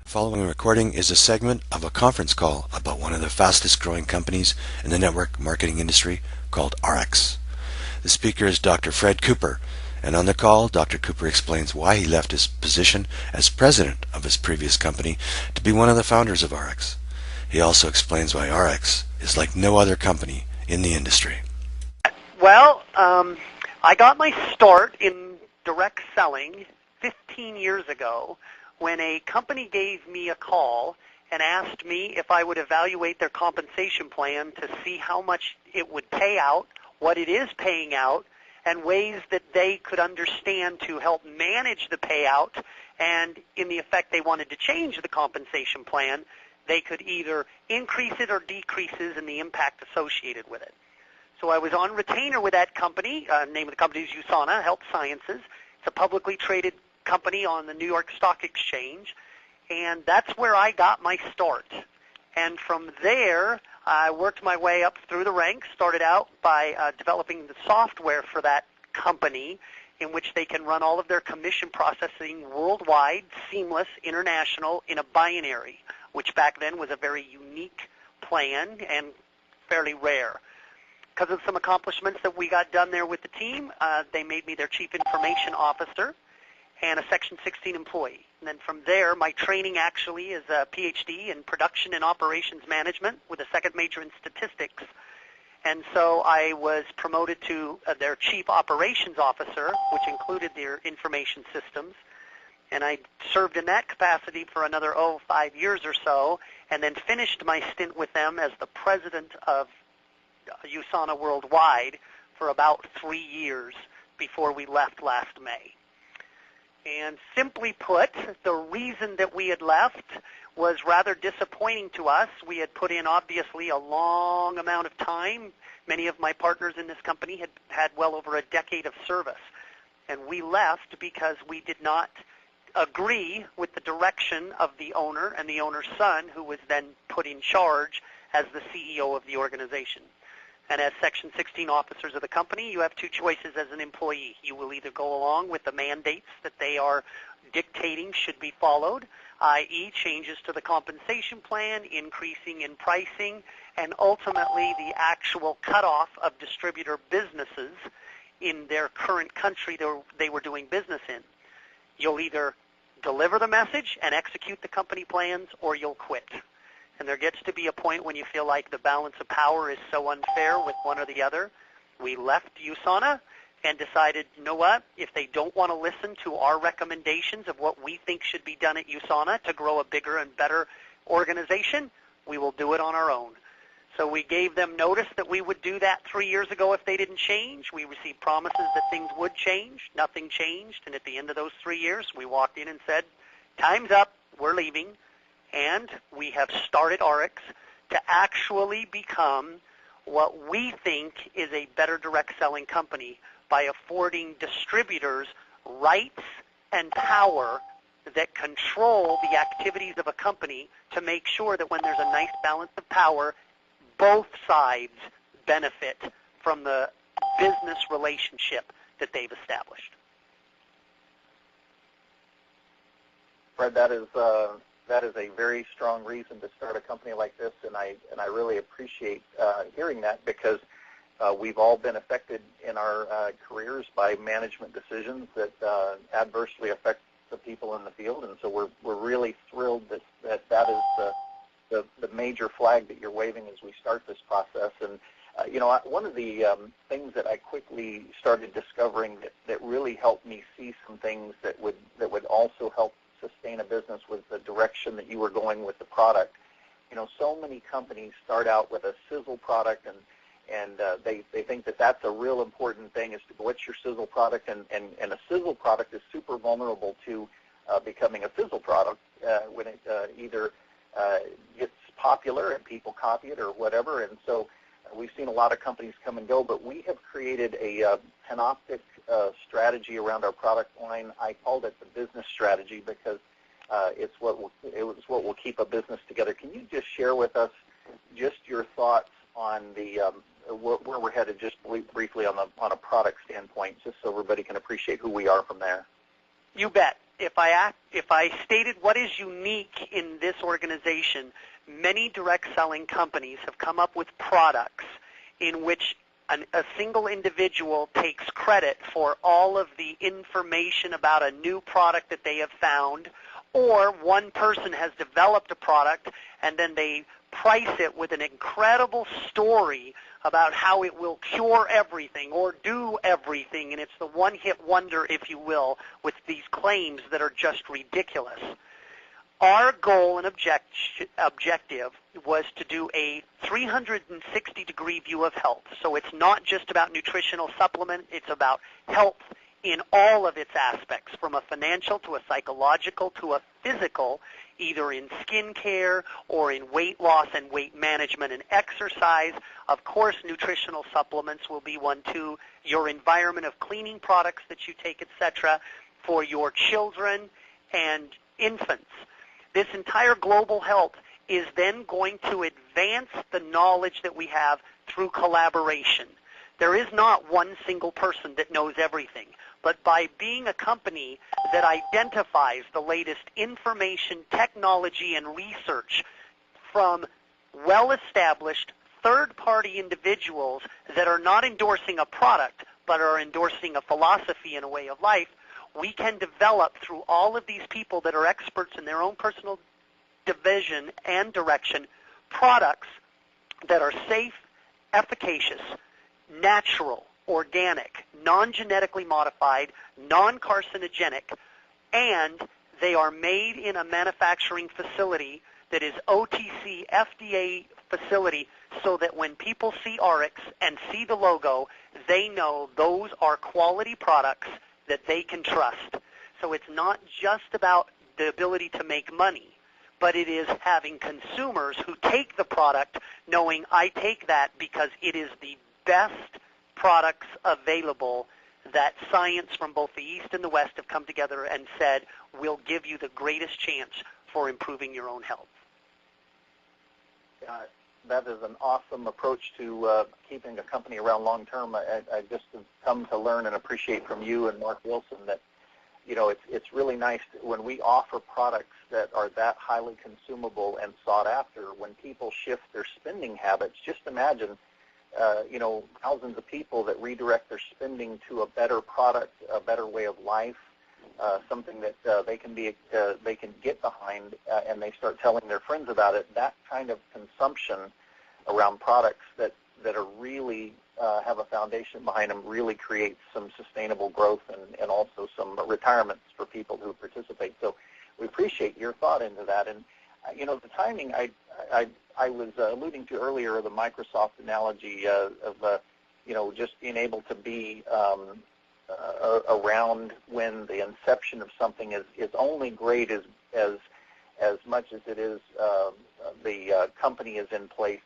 Following recording is a segment of a conference call about one of the fastest growing companies in the network marketing industry called Ariix. The speaker is Dr. Fred Cooper, and on the call, Dr. Cooper explains why he left his position as president of his previous company to be one of the founders of Ariix. He also explains why Ariix is like no other company in the industry. Well, I got my start in direct selling 15 years ago when a company gave me a call and asked me if I would evaluate their compensation plan to see how much it would pay out, what it is paying out, and ways that they could understand to help manage the payout, and in the effect they wanted to change the compensation plan, they could either increase it or decrease it and the impact associated with it. So I was on retainer with that company. Name of the company is Usana Sciences. It's a publicly traded company on the New York Stock Exchange, and that's where I got my start. And from there, I worked my way up through the ranks, started out by developing the software for that company in which they can run all of their commission processing worldwide, seamless, international, in a binary, which back then was a very unique plan and fairly rare. Because of some accomplishments that we got done there with the team, they made me their Chief Information Officer and a Section 16 employee. And then from there, my training actually is a PhD in Production and Operations Management with a second major in Statistics. And so I was promoted to their Chief Operations Officer, which included their information systems. And I served in that capacity for another, 5 years or so, and then finished my stint with them as the President of Usana Worldwide for about 3 years before we left last May. And simply put, the reason that we had left was rather disappointing to us. We had put in, obviously, a long amount of time. Many of my partners in this company had had well over a decade of service. And we left because we did not agree with the direction of the owner and the owner's son, who was then put in charge as the CEO of the organization. And as Section 16 officers of the company, you have two choices as an employee. You will either go along with the mandates that they are dictating should be followed, i.e. changes to the compensation plan, increasing in pricing, and ultimately the actual cutoff of distributor businesses in their current country they were doing business in. You'll either deliver the message and execute the company plans, or you'll quit. And there gets to be a point when you feel like the balance of power is so unfair with one or the other. We left Usana and decided, you know what, if they don't want to listen to our recommendations of what we think should be done at Usana to grow a bigger and better organization, we will do it on our own. So we gave them notice that we would do that 3 years ago if they didn't change. We received promises that things would change. Nothing changed. And at the end of those 3 years, we walked in and said, time's up, we're leaving. And we have started Ariix to actually become what we think is a better direct selling company by affording distributors rights and power that control the activities of a company to make sure that when there's a nice balance of power, both sides benefit from the business relationship that they've established. Fred, that is a very strong reason to start a company like this, and I really appreciate hearing that, because we've all been affected in our careers by management decisions that adversely affect the people in the field, and so we're really thrilled that is the major flag that you're waving as we start this process. And one of the things that I quickly started discovering that really helped me see some things that would also help sustain a business was the direction that you were going with the product. So many companies start out with a sizzle product, and they think that that's a real important thing, is to what's your sizzle product, and a sizzle product is super vulnerable to becoming a fizzle product when it either gets popular and people copy it or whatever. And so we've seen a lot of companies come and go, but we have created a panoptic strategy around our product line. I called it the business strategy because it was what will keep a business together. Can you just share with us just your thoughts on the where we're headed, just briefly on a product standpoint, just so everybody can appreciate who we are from there? You bet. if I stated what is unique in this organization, many direct selling companies have come up with products in which a single individual takes credit for all of the information about a new product that they have found, or one person has developed a product and then they price it with an incredible story about how it will cure everything or do everything, and it's the one-hit wonder, if you will, with these claims that are just ridiculous. Our goal and objective was to do a 360-degree view of health. So it's not just about nutritional supplement, it's about health in all of its aspects, from a financial to a psychological to a physical, either in skin care or in weight loss and weight management and exercise. Of course, nutritional supplements will be one too, your environment of cleaning products that you take, etc., for your children and infants. This entire global health is then going to advance the knowledge that we have through collaboration. There is not one single person that knows everything, but by being a company that identifies the latest information, technology, and research from well-established third-party individuals that are not endorsing a product but are endorsing a philosophy and a way of life, we can develop through all of these people that are experts in their own personal division and direction products that are safe, efficacious, natural, organic, non-genetically modified, non-carcinogenic, and they are made in a manufacturing facility that is OTC, FDA facility, so that when people see Ariix and see the logo, they know those are quality products that they can trust. So it's not just about the ability to make money, but it is having consumers who take the product knowing I take that because it is the best products available that science from both the East and the West have come together and said will give you the greatest chance for improving your own health. That is an awesome approach to keeping a company around long term. I just have come to learn and appreciate from you and Mark Wilson that, you know, it's really nice when we offer products that are that highly consumable and sought after. When people shift their spending habits, just imagine, you know, thousands of people that redirect their spending to a better product, a better way of life, something that they can get behind, and they start telling their friends about it. That kind of consumption around products that are really have a foundation behind them really creates some sustainable growth and also some retirements for people who participate. So we appreciate your thought into that. And you know, the timing I was alluding to earlier, the Microsoft analogy of you know, just being able to be around when the inception of something is only great as much as it is the company is in place.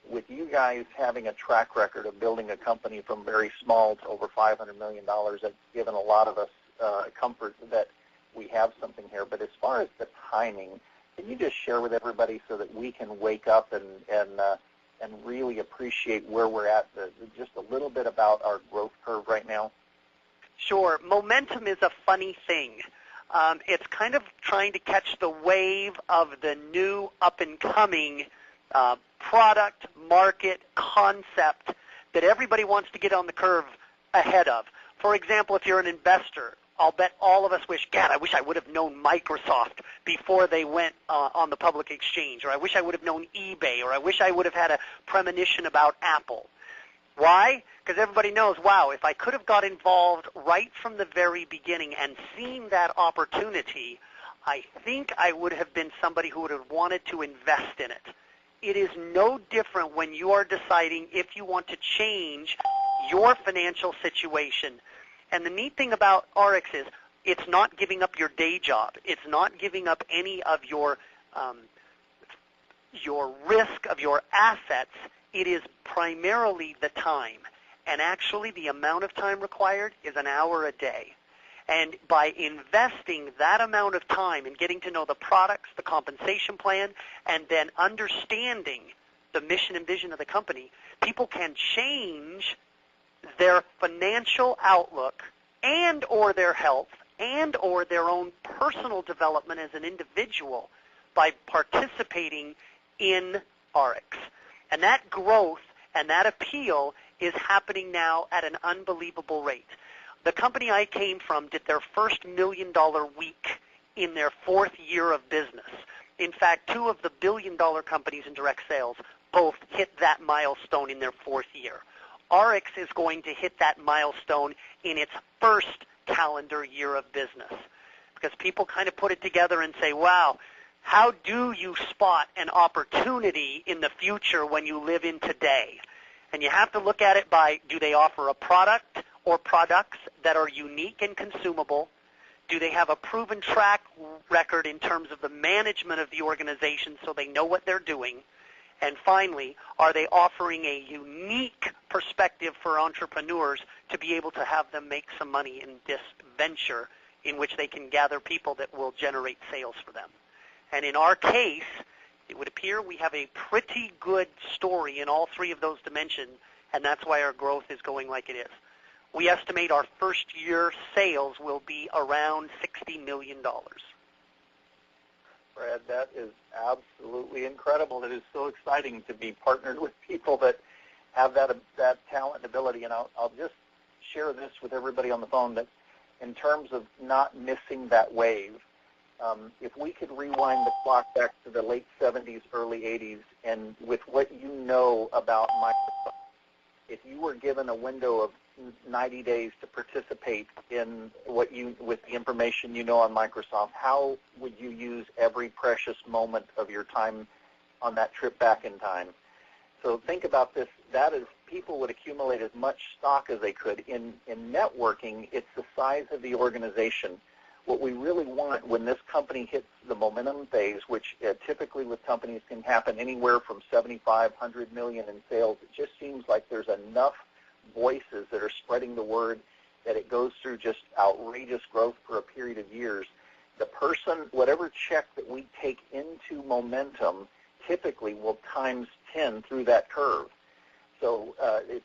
With you guys having a track record of building a company from very small to over $500 million, that's given a lot of us comfort that we have something here. But as far as the timing, can you just share with everybody so that we can wake up and really appreciate where we're at, just a little bit about our growth curve right now? Sure. Momentum is a funny thing. It's kind of trying to catch the wave of the new up-and-coming product, market, concept that everybody wants to get on the curve ahead of. For example, if you're an investor, I'll bet all of us wish, God, I wish I would have known Microsoft before they went on the public exchange, or I wish I would have known eBay, or I wish I would have had a premonition about Apple. Why? Because everybody knows, wow, if I could have got involved right from the very beginning and seen that opportunity, I think I would have been somebody who would have wanted to invest in it. It is no different when you are deciding if you want to change your financial situation. And the neat thing about Ariix is it's not giving up your day job. It's not giving up any of your risk of your assets. It is primarily the time. And actually the amount of time required is an hour a day. And by investing that amount of time in getting to know the products, the compensation plan, and then understanding the mission and vision of the company, people can change their financial outlook and or their health and or their own personal development as an individual by participating in Ariix. And that growth and that appeal is happening now at an unbelievable rate. The company I came from did their first $1 million week in their 4th year of business. In fact, 2 of the billion-dollar companies in direct sales both hit that milestone in their 4th year. Ariix is going to hit that milestone in its 1st calendar year of business, because people kind of put it together and say, wow, how do you spot an opportunity in the future when you live in today? And you have to look at it by, do they offer a product or products that are unique and consumable? Do they have a proven track record in terms of the management of the organization so they know what they're doing? And finally, are they offering a unique perspective for entrepreneurs to be able to have them make some money in this venture in which they can gather people that will generate sales for them? And in our case, it would appear we have a pretty good story in all 3 of those dimensions, and that's why our growth is going like it is. We estimate our first year sales will be around $60 million. Brad, that is absolutely incredible. It is so exciting to be partnered with people that have that talent and ability. And I'll just share this with everybody on the phone, that in terms of not missing that wave, if we could rewind the clock back to the late 70s, early 80s, and with what you know about Microsoft, if you were given a window of 90 days to participate in with the information you know on Microsoft, how would you use every precious moment of your time on that trip back in time? So think about this. That is, people would accumulate as much stock as they could. In networking, it's the size of the organization. What we really want when this company hits the momentum phase, which typically with companies can happen anywhere from 75, 100 million in sales, it just seems like there's enough voices that are spreading the word that it goes through just outrageous growth for a period of years. The person, whatever check that we take into momentum, typically will times 10 through that curve. So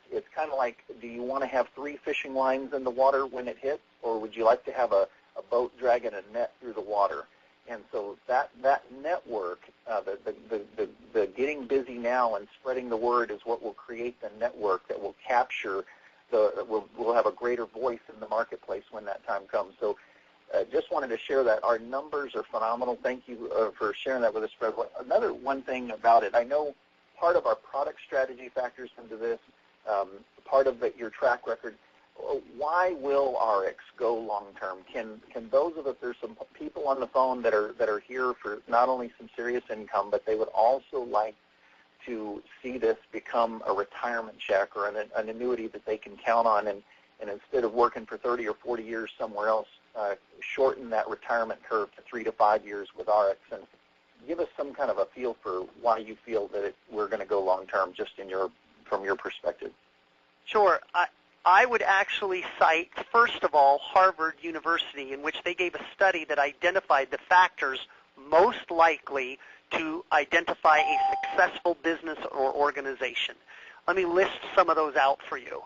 it's kind of like, do you want to have 3 fishing lines in the water when it hits, or would you like to have a boat dragging a net through the water? And so that network, the getting busy now and spreading the word is what will create the network that will capture we'll have a greater voice in the marketplace when that time comes. So just wanted to share that. Our numbers are phenomenal. Thank you for sharing that with us, Fred. Another one thing about it, I know part of our product strategy factors into this, part of your track record. Why will Ariix go long term? Can those of us, there's some people on the phone that are here for not only some serious income, but they would also like to see this become a retirement check or an annuity that they can count on, and instead of working for 30 or 40 years somewhere else, shorten that retirement curve to 3 to 5 years with Ariix, and give us some kind of a feel for why you feel that we're going to go long term, just from your perspective. Sure. I would actually cite, first of all, Harvard University, in which they gave a study that identified the factors most likely to identify a successful business or organization. Let me list some of those out for you.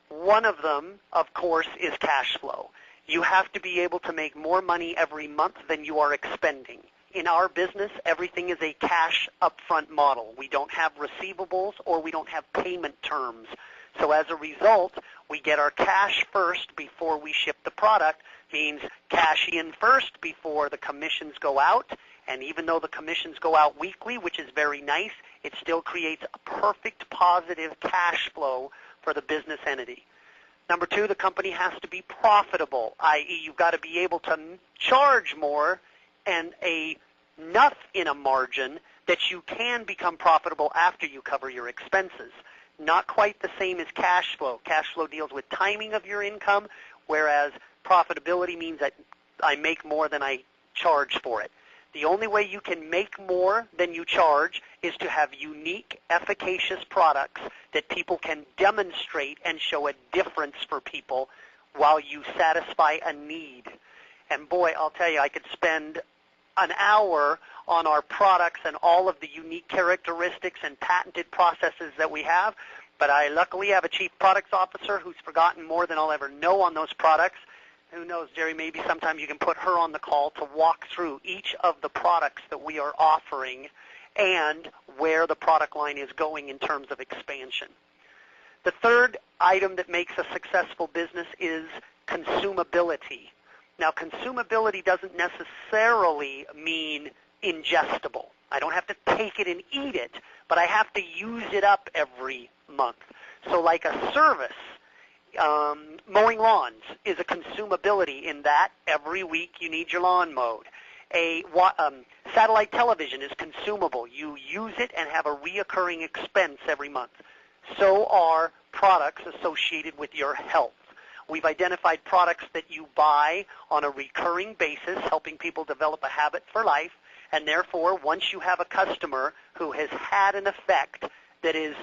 One of them, of course, is cash flow. You have to be able to make more money every month than you are expending. In our business, everything is a cash upfront model. We don't have receivables or we don't have payment terms. So as a result, we get our cash first before we ship the product, means cash in first before the commissions go out. And even though the commissions go out weekly, which is very nice, it still creates a perfect positive cash flow for the business entity. Number 2, the company has to be profitable, i.e. you've got to be able to charge more and enough in a margin that you can become profitable after you cover your expenses. Not quite the same as cash flow. Cash flow deals with timing of your income, whereas profitability means that I make more than I charge for it. The only way you can make more than you charge is to have unique, efficacious products that people can demonstrate and show a difference for people while you satisfy a need. And boy, I'll tell you, I could spend an hour on our products and all of the unique characteristics and patented processes that we have, but I luckily have a chief products officer who's forgotten more than I'll ever know on those products. who knows, Jerry, maybe sometime you can put her on the call to walk through each of the products that we are offering and where the product line is going in terms of expansion. The third item that makes a successful business is consumability. Now, consumability doesn't necessarily mean ingestible. I don't have to take it and eat it, but I have to use it up every month. So like a service, mowing lawns is a consumability in that every week you need your lawn mowed. Satellite television is consumable. You use it and have a reoccurring expense every month. So are products associated with your health. We've identified products that you buy on a recurring basis, helping people develop a habit for life, and therefore once you have a customer who has had an effect that is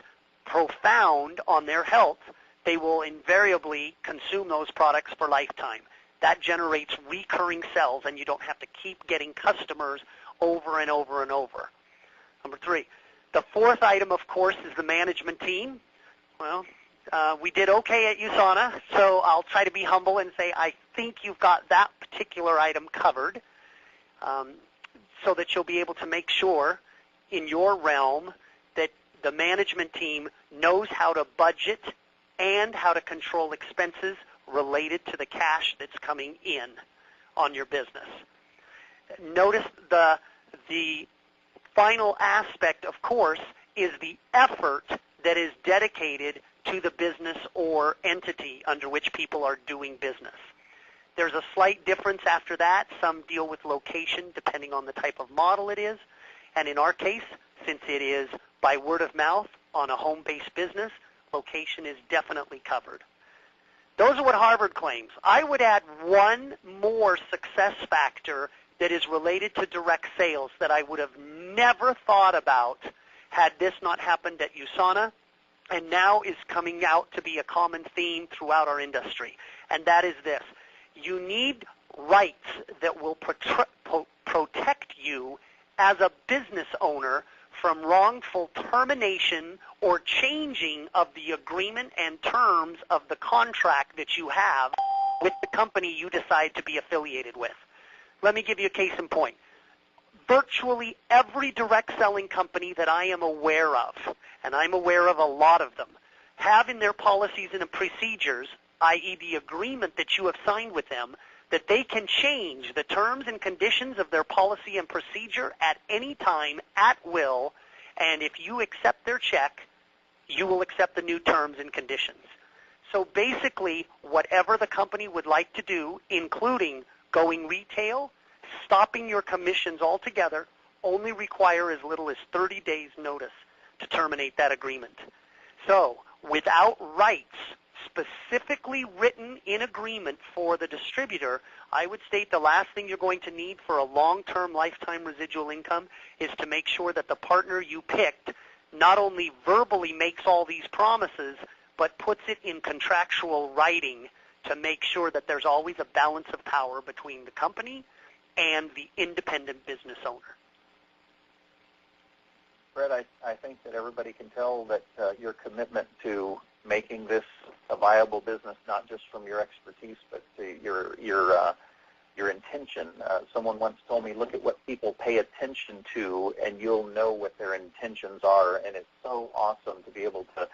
profound on their health, they will invariably consume those products for lifetime. That generates recurring sales, and you don't have to keep getting customers over and over and over. Number three. The fourth item, of course, is the management team. Well, we did okay at Usana, so I'll try to be humble and say I think you've got that particular item covered, so that you'll be able to make sure in your realm that the management team knows how to budget and how to control expenses related to the cash that's coming in on your business. Notice the final aspect, of course, is the effort that is dedicated to the business or entity under which people are doing business. There's a slight difference after that. Some deal with location depending on the type of model it is. And in our case, since it is by word of mouth on a home-based business, location is definitely covered. Those are what Harvard claims. I would add one more success factor that is related to direct sales that I would have never thought about had this not happened at Usana, and now is coming out to be a common theme throughout our industry, and that is this. You need rights that will protect you as a business owner from wrongful termination or changing of the agreement and terms of the contract that you have with the company you decide to be affiliated with. Let me give you a case in point. Virtually every direct selling company that I am aware of, and I'm aware of a lot of them, have in their policies and procedures, i.e. the agreement that you have signed with them, that they can change the terms and conditions of their policy and procedure at any time, at will, and if you accept their check, you will accept the new terms and conditions. So basically, whatever the company would like to do, including going retail, stopping your commissions altogether, only require as little as 30 days notice to terminate that agreement. So without rights specifically written in agreement for the distributor, I would state the last thing you're going to need for a long-term lifetime residual income is to make sure that the partner you picked not only verbally makes all these promises, but puts it in contractual writing to make sure that there's always a balance of power between the company and the independent business owner. Fred, I think that everybody can tell that your commitment to making this a viable business, not just from your expertise, but to your intention. Someone once told me, look at what people pay attention to, and you'll know what their intentions are. And it's so awesome to be able to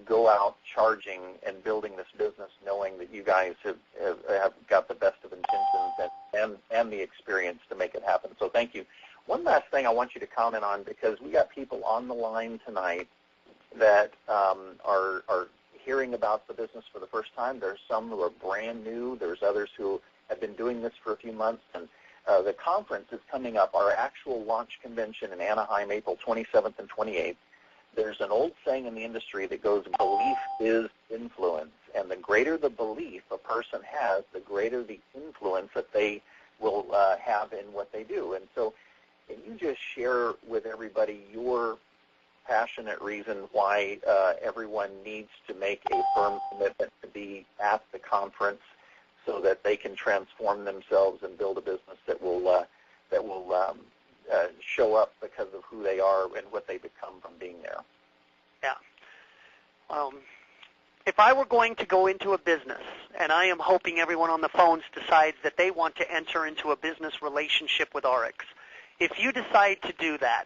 go out charging and building this business, knowing that you guys have got the best of intentions and the experience to make it happen. So thank you. One last thing I want you to comment on, because we got people on the line tonight that are hearing about the business for the first time. There's some who are brand new. There's others who have been doing this for a few months. And the conference is coming up, our actual launch convention in Anaheim, April 27th and 28th. There's an old saying in the industry that goes, belief is influence. And the greater the belief a person has, the greater the influence that they will have in what they do. And so can you just share with everybody your passionate reason why everyone needs to make a firm commitment to be at the conference so that they can transform themselves and build a business that will show up because of who they are and what they become from being there? Yeah. if I were going to go into a business, and I am hoping everyone on the phones decides that they want to enter into a business relationship with Ariix, if you decide to do that,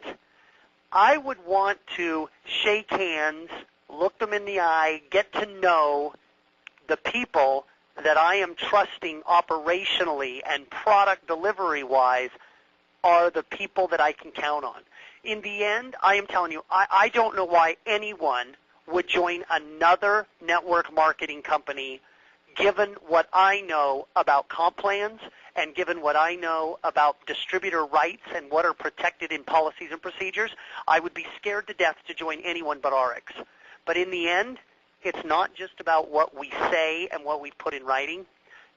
I would want to shake hands, look them in the eye, get to know the people that I am trusting operationally and product delivery-wise are the people that I can count on. In the end, I am telling you, I don't know why anyone would join another network marketing company given what I know about comp plans and given what I know about distributor rights and what are protected in policies and procedures. I would be scared to death to join anyone but Ariix. But in the end, it's not just about what we say and what we put in writing.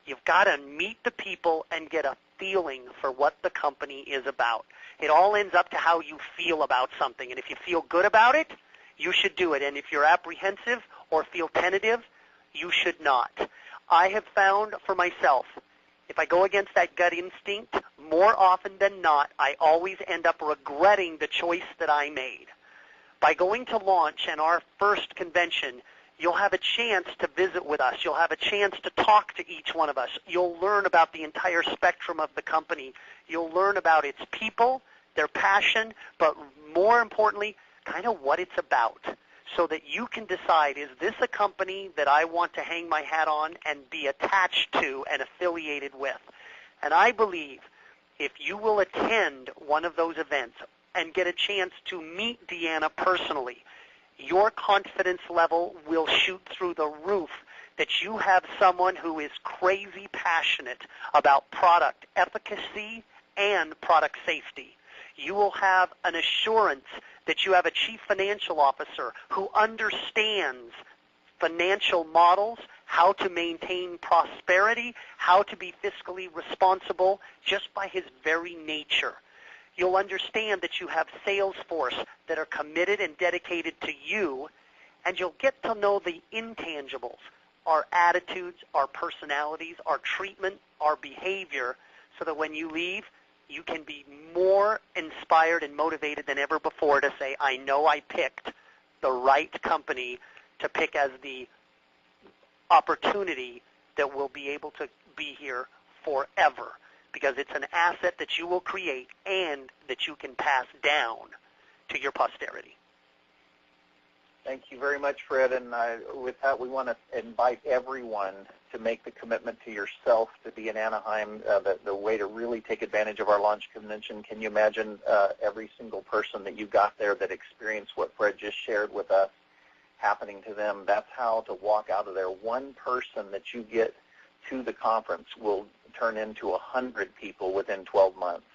You've got to meet the people and get a feeling for what the company is about. It all ends up to how you feel about something. And if you feel good about it, you should do it. And if you're apprehensive or feel tentative, you should not. I have found for myself, if I go against that gut instinct, more often than not, I always end up regretting the choice that I made. By going to launch and our first convention, you'll have a chance to visit with us. You'll have a chance to talk to each one of us. You'll learn about the entire spectrum of the company. You'll learn about its people, their passion, but more importantly, kind of what it's about, so that you can decide, is this a company that I want to hang my hat on and be attached to and affiliated with? And I believe if you will attend one of those events and get a chance to meet Deanna personally, your confidence level will shoot through the roof that you have someone who is crazy passionate about product efficacy and product safety. You will have an assurance that you have a chief financial officer who understands financial models, how to maintain prosperity, how to be fiscally responsible just by his very nature. You'll understand that you have sales force that are committed and dedicated to you, and you'll get to know the intangibles, our attitudes, our personalities, our treatment, our behavior, so that when you leave, you can be more inspired and motivated than ever before to say, I know I picked the right company to pick as the opportunity that will be able to be here forever, because it's an asset that you will create and that you can pass down to your posterity. Thank you very much, Fred. And with that, we want to invite everyone to make the commitment to yourself to be in Anaheim. The way to really take advantage of our launch convention, can you imagine every single person that you got there that experienced what Fred just shared with us happening to them? That's how to walk out of there. One person that you get to the conference will turn into 100 people within 12 months.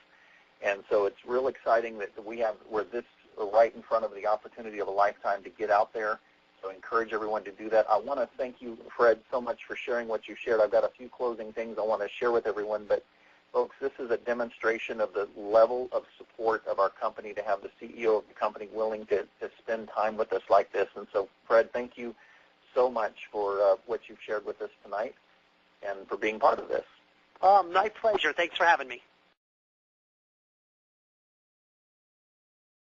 And so it's real exciting that we're this right in front of the opportunity of a lifetime to get out there. So I encourage everyone to do that. I want to thank you, Fred, so much for sharing what you shared. I've got a few closing things I want to share with everyone, but folks, this is a demonstration of the level of support of our company to have the CEO of the company willing to spend time with us like this. And so, Fred, thank you so much for what you've shared with us tonight and for being part of this. My pleasure. Thanks for having me.